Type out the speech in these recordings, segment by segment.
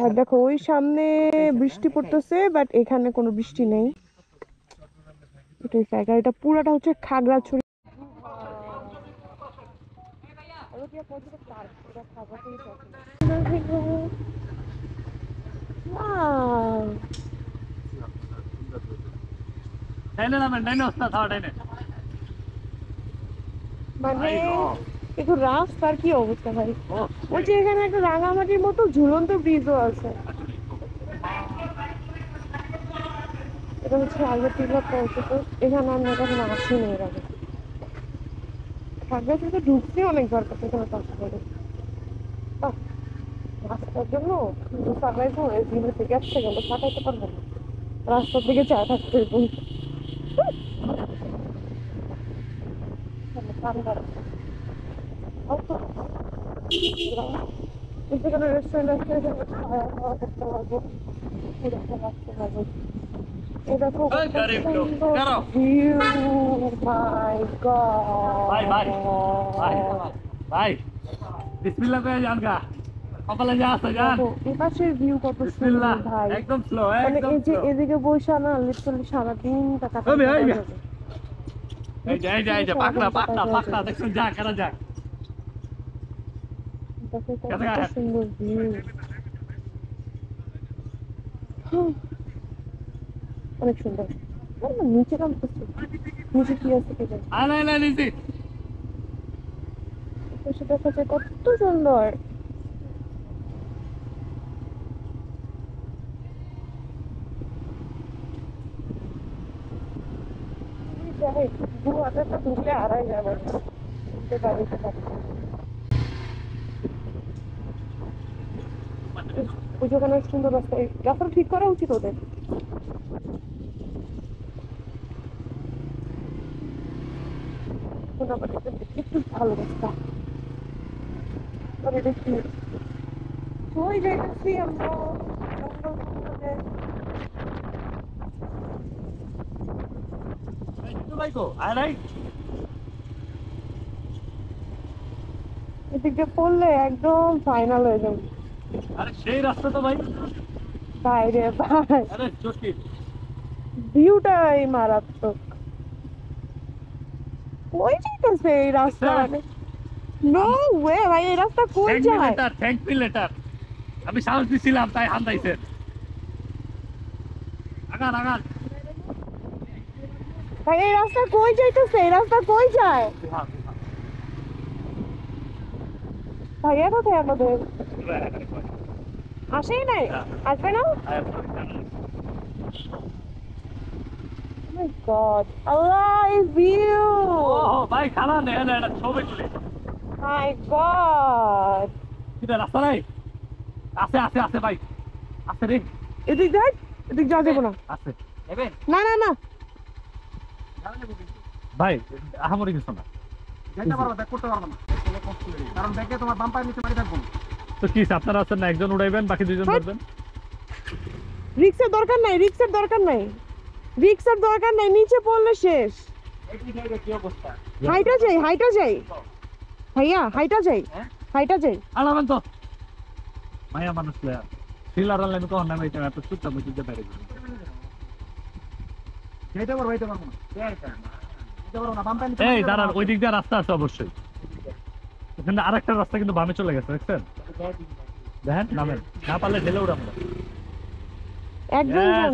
আর দেখো ওই সামনে বৃষ্টি পড়তেছে, বাট এখানে কোনো বৃষ্টি নেই। এটাই জায়গা, এটা পুরাটা হচ্ছে খাগড়াছড়ি। মানে একটু রাস্তার কি অবস্থা ভাই, ওই যে এখানে একটা রাঙামাটির মতো ঝুলন্ত ব্রিজও আছে। এটা হচ্ছে আগরতলা পৌঁছতে, এখানে আমরা কখনো আসিনি এর আগে। খাগড়াছড়িতে ঢুকছি অনেকবার, এখানে কষ্ট করে রাস্তার জন্য সারাইবো জিমে থেকে আসতে গেলে কাটাইতে পারবো না, রাস্তার দিকে চা থাকতে যেখানে রেস্টুরেন্ট আছে খাওয়া দাওয়া করতে পারবো, রাখতে পারবো। এটা খুব সুন্দর ভিউ, মাই গড ভাই বিসমিল্লাহ করে যান গা, কপালে যা আছে যান। এই পাশের ভিউ কত সুন্দর ভাই, একদম স্লো, মানে একদম এই যে স্লো। এদিকে বসে না লিটারালি সারাদিন কাটাতে এই যাবে। যে পাকড়া পাকড়া পাকড়া দেখছেন, যা করা যাক। দেখো কত সুন্দর ভিউ, অনেক সুন্দর। নিচে নামতেছে, নিচে কি আছে কি জানি, না নিছি পাশে দেখা যায় কত সুন্দর। যাই দু হাজারটা ঢুকলে আড়াই যাবে বাড়িতে থাকতে। ওই যে ওখানে সুন্দর রাস্তা, এই রাস্তাটা ঠিক করা উচিত ওদের। একটু ভালো রাস্তা, তবে দেখি ওই যাইতেছি আমরা এদিক দিয়ে পড়লে একদম ফাইনাল হয়ে যাবে। আরে সেই রাস্তা তো ভাই, বাইরে ভাই আরে চটি ভিউটাই মারাত্মক। কই যাইতেছে এই রাস্তা, মানে নো ওয়ে ভাই, এই রাস্তা কই যায়? থ্যাঙ্ক মি লেটার, আমি সাহস দিছিলাম তাই হান্দাইছেন। আগান আগান ভাই এই রাস্তা কই যাইতেছে, এই রাস্তা কই যায়? ভাইয়া কোথায় আমাদের? আসেই নাই, আসবে না? Oh my God, Allah is view. ভাই খানা নেই না, এটা ছবি তুলি। My God. কিটা রাস্তা নাই? আছে আছে আছে ভাই, আছে রে। এদিক দেখ, এদিক যাওয়া যাবো না। আছে নেবেন? না না না ভাই আহামরি কিছু না, যাইতে পারবে, ব্যাক করতে পারবে না, কারণ ব্যাকে তোমার বাম পায়ের নিচে মারি থাকবো। তো কি আপনারা আছেন না, একজন উড়াইবেন বাকি দুইজন ধরবেন। রিক্সের দরকার নাই, রিক্সের দরকার নাই, রিক্সের দরকার নাই, নিচে পড়লে শেষ। কি অবস্থা? হাইটা যাই, হাইটা যাই ভাইয়া, হাইটা যাই, হাইটা যাই। আলামেন তো মায়া মানুষ প্লেয়ার সিলার লাইন তো না, ভাই এত চুপচাপ বুঝতে পারে। যাইতে পারবে, যাইতে পারবো না, যাইতে পারবো না, বাম পায়ের নিচে। এই দাঁড়ান, ওই দিক দিয়ে রাস্তা আছে অবশ্যই, এখানে আরেকটা রাস্তা কিন্তু বামে চলে গেছে, দেখছেন? দেখেন নামেন, না পারলে ঢেলে উড়াবো। একদম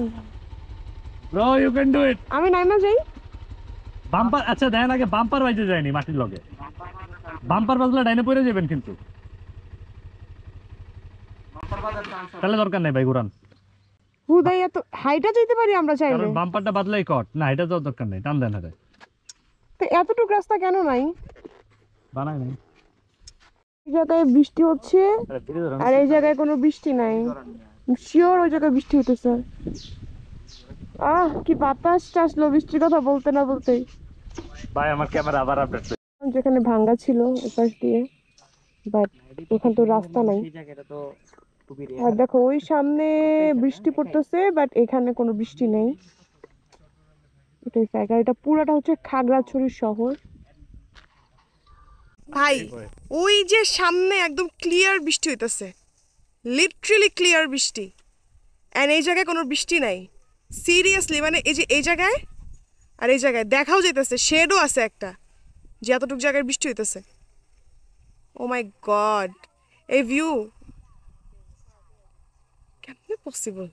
bro you can do it. আমি নাইমা যাই। বাম্পার, আচ্ছা দেখেন আগে বাম্পার বাইজে যায়নি মাটির লগে, বাম্পার বাজলে ডাইনে পড়ে যাবেন কিন্তু, তাহলে দরকার নাই ভাই ঘুরান। হুদাই এত হাইটা যাইতে পারি আমরা চাইলে, কারণ বাম্পারটা বাদলাই কট না, এটা যাওয়ার দরকার নেই, টান দেন হারে। তো এতটুকু রাস্তা কেন নাই? বানাই নাই, এই জায়গায় বৃষ্টি হচ্ছে আর এই জায়গায় কোনো বৃষ্টি নাই, শিওর ওই জায়গায় বৃষ্টি হতেছে। কি বাতাস আসলো বৃষ্টির কথা বলতে না বলতেই। ভাই আমার ক্যামেরা আবার আপডেট, যেখানে ভাঙ্গা ছিল ওপাশ দিয়ে, বাট ওখানে তো রাস্তা নাই। আর দেখো ওই সামনে বৃষ্টি পড়তেছে, বাট এখানে কোনো বৃষ্টি নেই। এটাই জায়গা, এটা পুরাটা হচ্ছে খাগড়াছড়ি শহর ভাই। ওই যে সামনে একদম ক্লিয়ার বৃষ্টি হইতেছে, লিটারেলি ক্লিয়ার বৃষ্টি, অ্যান্ড এই জায়গায় কোনো বৃষ্টি নাই। সিরিয়াসলি মানে এই যে এই জায়গায় আর এই জায়গায় দেখাও যেতেছে, শেডও আছে একটা, যে এতটুকু জায়গায় বৃষ্টি হইতেছে। ও মাই গড, এই ভিউ কেমনে পসিবল?